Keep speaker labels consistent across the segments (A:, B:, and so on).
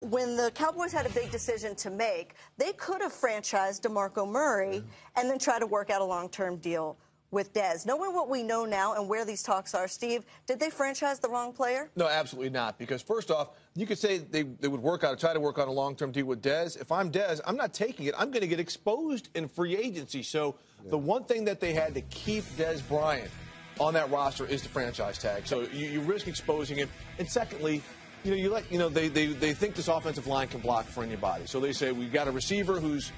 A: When the Cowboys had a big decision to make, they could have franchised DeMarco Murray and then try to work out a long-term deal with Dez. Knowing what we know now and where these talks are, Steve, did they franchise the wrong player?
B: No, absolutely not. Because first off, you could say they would try to work on a long-term deal with Dez. If I'm Dez, I'm not taking it. I'm going to get exposed in free agency. So the one thing that they had to keep Dez Bryant on that roster is the franchise tag. So you risk exposing him. And secondly, they think this offensive line can block for anybody. So they say we've got a receiver who's,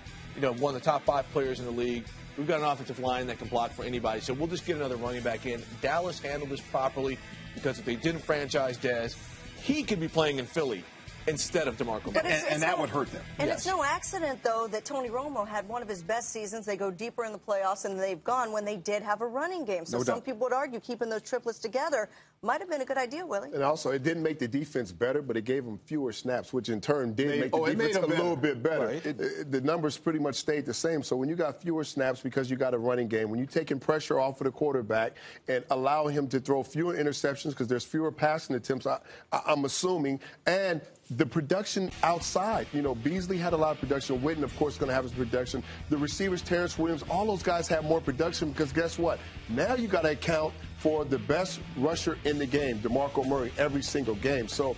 B: one of the top 5 players in the league. We've got an offensive line that can block for anybody. So we'll just get another running back in. Dallas handled this properly because if they didn't franchise Dez, he could be playing in Philly instead of DeMarco Murray.
C: And that would hurt them.
A: And it's no accident, though, that Tony Romo had one of his best seasons. They go deeper in the playoffs than they've gone when they did have a running game. So some people would argue keeping those triplets together might have been a good idea, Willie.
D: And also, it didn't make the defense better, but it gave them fewer snaps, which in turn did make the defense a little bit better. Right. The numbers pretty much stayed the same. So when you got fewer snaps because you got a running game, when you're taking pressure off of the quarterback and allow him to throw fewer interceptions because there's fewer passing attempts, I'm assuming, and the production outside. Beasley had a lot of production. Witten, of course, is going to have his production. The receivers, Terrence Williams, all those guys have more production because guess what? Now you got to account for the best rusher in the game, DeMarco Murray, every single game. So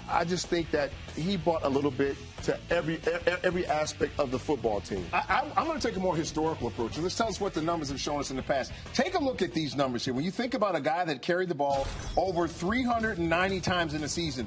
D: I just think that he brought a little bit to every aspect of the football team.
C: I'm going to take a more historical approach. And let's tell us what the numbers have shown us in the past. Take a look at these numbers here. When you think about a guy that carried the ball over 390 times in a season,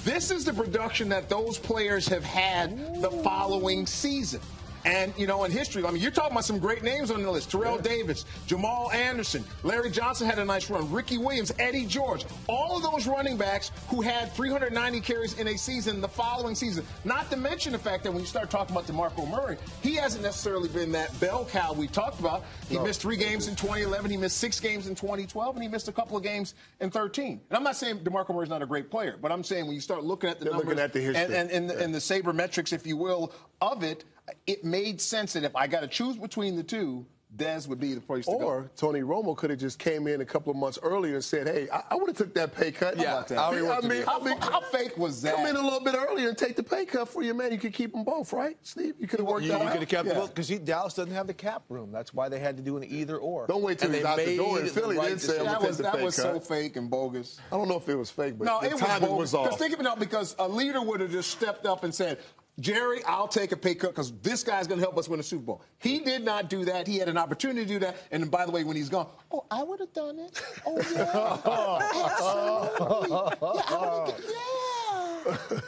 C: this is the production that those players have had the following season. And, in history, you're talking about some great names on the list. Terrell Davis, Jamal Anderson, Larry Johnson had a nice run, Ricky Williams, Eddie George. All of those running backs who had 390 carries in a season the following season. Not to mention the fact that when you start talking about DeMarco Murray, he hasn't necessarily been that bell cow we talked about. He missed 3 games in 2011. He missed 6 games in 2012. And he missed a couple of games in 2013. And I'm not saying DeMarco Murray's not a great player, but I'm saying when you start looking at the numbers
D: looking at the history.
C: and the sabermetrics, if you will, of it, it made sense that if I got to choose between the two, Dez would be the place to go.
D: Or Tony Romo could have just came in a couple of months earlier and said, hey, I would have took that pay cut.
B: Yeah,
C: how fake was that?
D: Come in a little bit earlier and take the pay cut for your man. You could keep them both, right, Steve? You could have worked that out.
B: You could have kept them both because Dallas doesn't have the cap room. That's why they had to do an either or.
D: Don't wait till he's out the door. And Philly didn't say
C: that was so fake and bogus.
D: I don't know if it was fake, but
C: no,
D: the timing was off.
C: Because think of it now, because a leader would have just stepped up and said, Jerry, I'll take a pay cut because this guy's going to help us win a Super Bowl. He did not do that. He had an opportunity to do that. And by the way, when he's gone, I would have done it.
A: Yeah.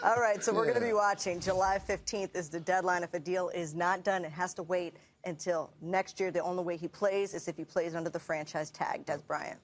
A: All right, so we're going to be watching. July 15th is the deadline. If a deal is not done, it has to wait until next year. The only way he plays is if he plays under the franchise tag. Dez Bryant.